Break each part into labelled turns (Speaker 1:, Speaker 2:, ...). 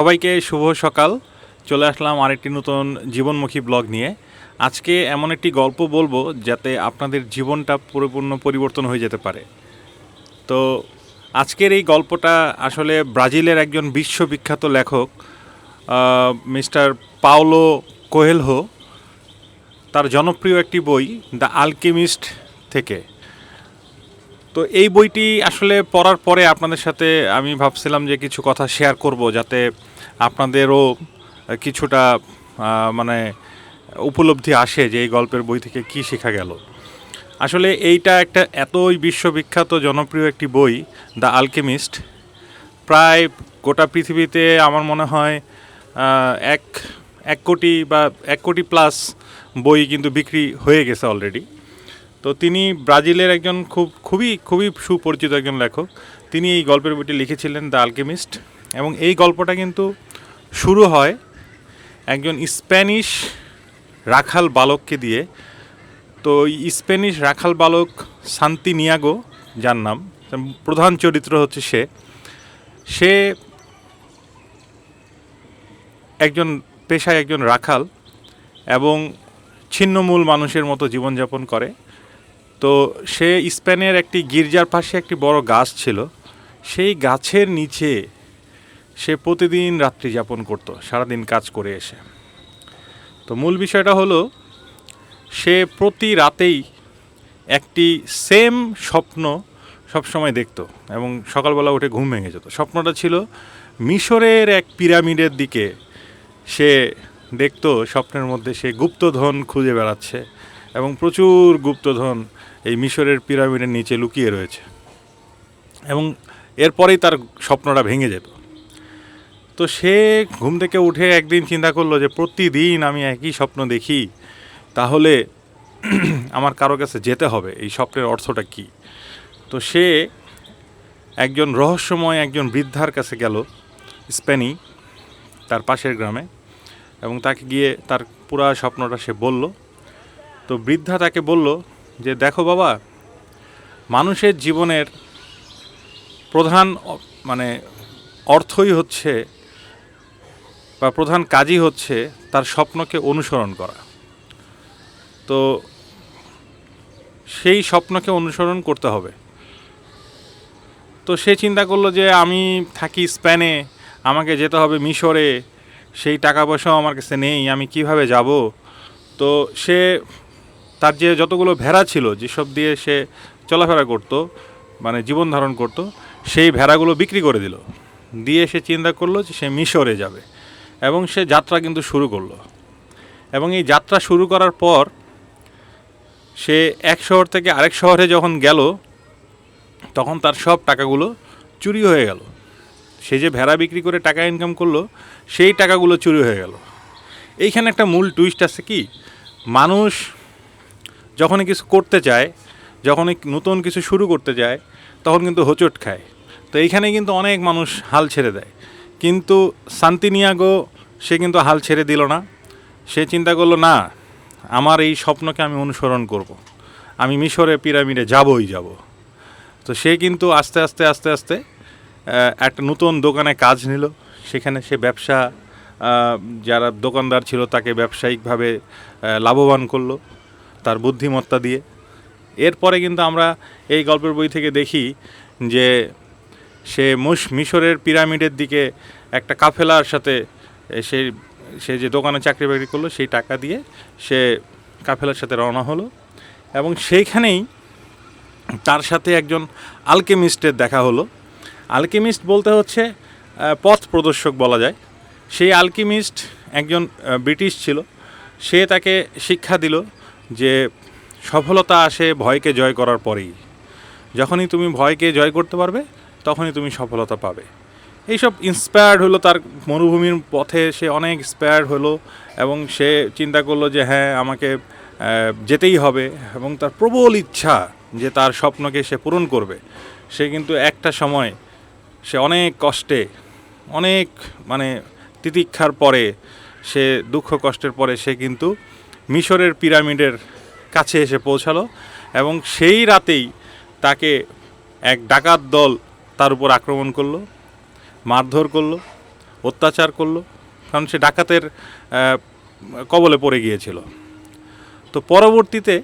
Speaker 1: সবাইকে শুভ সকাল। চলে আসলাম আরেকটি নতুন জীবনমুখী ব্লগ নিয়ে। আজকে এমন একটি গল্প বলবো যাতে আপনাদের জীবনটা পরিপূর্ণ পরিবর্তন হয়ে যেতে পারে। তো আজকের এই গল্পটা আসলে ব্রাজিলের একজন বিশ্ববিখ্যাত লেখক মিস্টার পাওলো কোয়েলহো তার জনপ্রিয় একটি বই দ্য আলকেমিস্ট থেকে। তো এই বইটি আসলে পড়ার পরে আপনাদের সাথে আমি ভাবছিলাম যে কিছু কথা শেয়ার করব, যাতে আপনাদেরও কিছুটা মানে উপলব্ধি আসে যে এই গল্পের বই থেকে কী শেখা গেল। আসলে এইটা একটা এতই বিশ্ববিখ্যাত জনপ্রিয় একটি বই, দ্য আলকেমিস্ট। প্রায় গোটা পৃথিবীতে আমার মনে হয় এক এক কোটি বা 1 কোটি প্লাস বই কিন্তু বিক্রি হয়ে গেছে অলরেডি। তো তিনি ব্রাজিলের একজন খুবই খুবই সুপরিচিত একজন লেখক। তিনি এই গল্পের বইটি লিখেছিলেন, দ্য আলকেমিস্ট। এবং এই গল্পটা কিন্তু শুরু হয় একজন স্প্যানিশ রাখাল বালককে দিয়ে। তো এই স্প্যানিশ রাখাল বালক সান্তিনিয়াগো, যার নাম, প্রধান চরিত্র হচ্ছে সে একজন পেশায় একজন রাখাল এবং ছিন্নমূল মানুষের মতো জীবনযাপন করে। তো সে স্পেনের একটি গির্জার পাশে একটি বড় গাছ ছিল, সেই গাছের নিচে সে প্রতিদিন রাত্রি যাপন করত, সারাদিন কাজ করে এসে। তো মূল বিষয়টা হলো, সে প্রতি রাতেই একটি সেম স্বপ্ন সবসময় দেখত এবং সকালবেলা উঠে ঘুম ভেঙে যেত। স্বপ্নটা ছিল মিশরের এক পিরামিডের দিকে সে দেখত, স্বপ্নের মধ্যে সে গুপ্তধন খুঁজে বেড়াচ্ছে এবং প্রচুর গুপ্তধন এই মিশরের পিরামিডের নিচে লুকিয়ে রয়েছে। এবং এরপরেই তার স্বপ্নটা ভেঙে যেত। তো সে ঘুম থেকে উঠে একদিন চিন্তা করলো যে প্রতিদিন আমি একই স্বপ্ন দেখি, তাহলে আমার কারো কাছে যেতে হবে, এই স্বপ্নের অর্থটা কী। তো সে একজন রহস্যময় একজন বৃদ্ধার কাছে গেল, স্পেনি, তার পাশের গ্রামে, এবং তাকে গিয়ে তার পুরা স্বপ্নটা সে বলল। তো বৃদ্ধা তাকে বলল যে, দেখো বাবা, মানুষের জীবনের প্রধান অর্থই হচ্ছে বা প্রধান কাজই হচ্ছে তার স্বপ্নকে অনুসরণ করা। তো সেই স্বপ্নকে অনুসরণ করতে হবে। তো সে চিন্তা করলো যে আমি থাকি স্পেনে, আমাকে যেতে হবে মিশরে, সেই টাকা পয়সাও আমার কাছে নেই, আমি কিভাবে যাব। তো সে তার যে যতগুলো ভেড়া ছিল, যেসব দিয়ে সে চলাফেরা করতো, জীবন ধারণ করতো, সেই ভেড়াগুলো বিক্রি করে দিল। দিয়ে সে চিন্তা করলো যে সে মিশরে যাবে এবং সে যাত্রা কিন্তু শুরু করলো। এবং এই যাত্রা শুরু করার পর সে এক শহর থেকে আরেক শহরে যখন গেল, তখন তার সব টাকাগুলো চুরি হয়ে গেল। সে যে ভেড়া বিক্রি করে টাকা ইনকাম করলো, সেই টাকাগুলো চুরি হয়ে গেল। এইখানে একটা মূল টুইস্ট আছে কি, মানুষ যখনই কিছু করতে চায়, যখনই নতুন কিছু শুরু করতে যায়, তখন কিন্তু হোঁচট খায়। তো এইখানে কিন্তু অনেক মানুষ হাল ছেড়ে দেয়, কিন্তু সান্তিনিয়াগো সে কিন্তু হাল ছেড়ে দিল না। সে চিন্তা করলো, না, আমার এই স্বপ্নকে আমি অনুসরণ করব, আমি মিশরে পিরামিডে যাবই যাব। তো সে কিন্তু আস্তে আস্তে আস্তে আস্তে একটা নতুন দোকানে কাজ নিল। সেখানে সে ব্যবসা, যারা দোকানদার ছিল তাকে ব্যবসায়িকভাবে লাভবান করলো তার বুদ্ধিমত্তা দিয়ে। এরপরে কিন্তু আমরা এই গল্পের বই থেকে দেখি যে সে মিশরের পিরামিডের দিকে একটা কাফেলার সাথে সে যে দোকানে চাকরি বাকরি করলো, সেই টাকা দিয়ে সে কাফেলার সাথে রওনা হলো। এবং সেইখানেই তার সাথে একজন আলকেমিস্টের দেখা হলো। আলকেমিস্ট বলতে হচ্ছে পথ প্রদর্শক বলা যায়। সেই আলকেমিস্ট একজন ব্রিটিশ ছিল। সে তাকে শিক্ষা দিল যে সফলতা আসে ভয়কে জয় করার পরেই। যখনই তুমি ভয়কে জয় করতে পারবে, তখনই তুমি সফলতা পাবে। এইসব ইন্সপায়ার্ড হলো তার মরুভূমির পথে, সে অনেক ইন্সপায়ার্ড হলো এবং সে চিন্তা করলো যে হ্যাঁ, আমাকে যেতেই হবে। এবং তার প্রবল ইচ্ছা যে তার স্বপ্নকে সে পূরণ করবে। সে কিন্তু একটা সময় সে অনেক কষ্টে, অনেক তিতিক্ষার পরে, সে দুঃখ কষ্টের পরে সে কিন্তু মিশরের পিরামিডের কাছে এসে পৌঁছালো। এবং সেই রাতেই তাকে এক ডাকাত দল তার উপর আক্রমণ করলো, মারধর করলো, অত্যাচার করলো, কারণ সে ডাকাতের কবলে পড়ে গিয়েছিল। তো পরবর্তীতে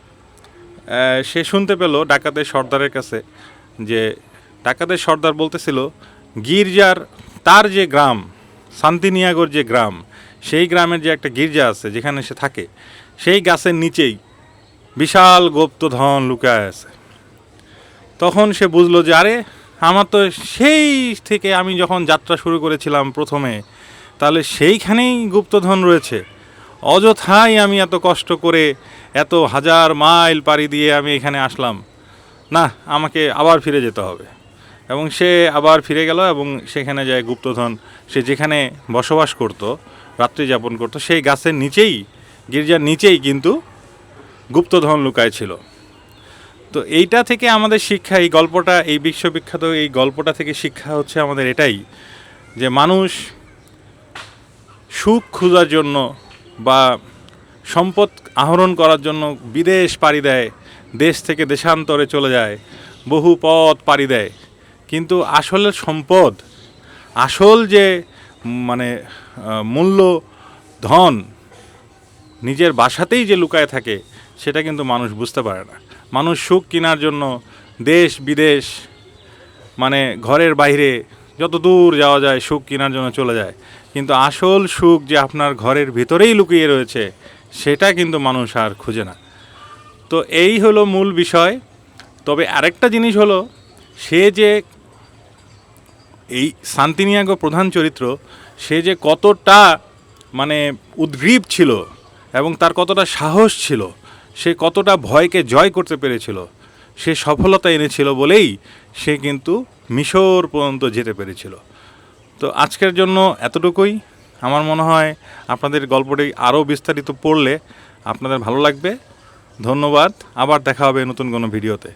Speaker 1: সে শুনতে পেল ডাকাতের সর্দারের কাছে যে ডাকাতের সর্দার বলতেছিল গির্জার তার যে গ্রাম শান্তিনিয়াগর যে গ্রাম, সেই গ্রামের যে একটা গির্জা আছে যেখানে সে থাকে, সেই গাছের নিচেই বিশাল গুপ্তধন লুকায় আছে। তখন সে বুঝলো যে আরে আমার তো সেই থেকে আমি যখন যাত্রা শুরু করেছিলাম প্রথমে, তাহলে সেইখানেই গুপ্তধন রয়েছে। অযথাই আমি এত কষ্ট করে এত হাজার মাইল পাড়ি দিয়ে আমি এখানে আসলাম, না আমাকে আবার ফিরে যেতে হবে। এবং সে আবার ফিরে গেল এবং সেখানে যায় গুপ্তধন, সে যেখানে বসবাস করত, রাত্রি যাপন করত, সেই গাছের নিচেই, গির্জার নিচেই কিন্তু গুপ্তধন লুকায় ছিল। তো এইটা থেকে আমাদের শিক্ষা, এই গল্পটা, এই বিশ্ববিখ্যাত এই গল্পটা থেকে শিক্ষা হচ্ছে আমাদের এটাই যে মানুষ সুখ খোঁজার জন্য বা সম্পদ আহরণ করার জন্য বিদেশ পাড়ি দেয়, দেশ থেকে দেশান্তরে চলে যায়, বহু পথ পাড়ি দেয়, কিন্তু আসলে সম্পদ, আসল যে মানে মূল্য ধন নিজের বাসাতেই যে লুকায় থাকে, সেটা কিন্তু মানুষ বুঝতে পারে না। মানুষ সুখ কেনার জন্য দেশ বিদেশ, মানে ঘরের বাইরে যত দূর যাওয়া যায় সুখ কেনার জন্য চলে যায়, কিন্তু আসল সুখ যে আপনার ঘরের ভিতরেই লুকিয়ে রয়েছে, সেটা কিন্তু মানুষ আর খুঁজে না। তো এই হলো মূল বিষয়। তবে আরেকটা জিনিস হলো, সে যে এই শান্তিনিয়াগো প্রধান চরিত্র, সে যে কতটা মানে উদ্গ্রীব ছিল এবং তার কতটা সাহস ছিল, সে কতটা ভয়কে জয় করতে পেরেছিল, সে সফলতা এনেছিল বলেই সে কিন্তু মিশর পর্যন্ত যেতে পেরেছিল। তো আজকের জন্য এতটুকুই। আমার মনে হয় আপনাদের গল্পটি আরও বিস্তারিত পড়লে আপনাদের ভালো লাগবে। ধন্যবাদ, আবার দেখা হবে নতুন কোনো ভিডিওতে।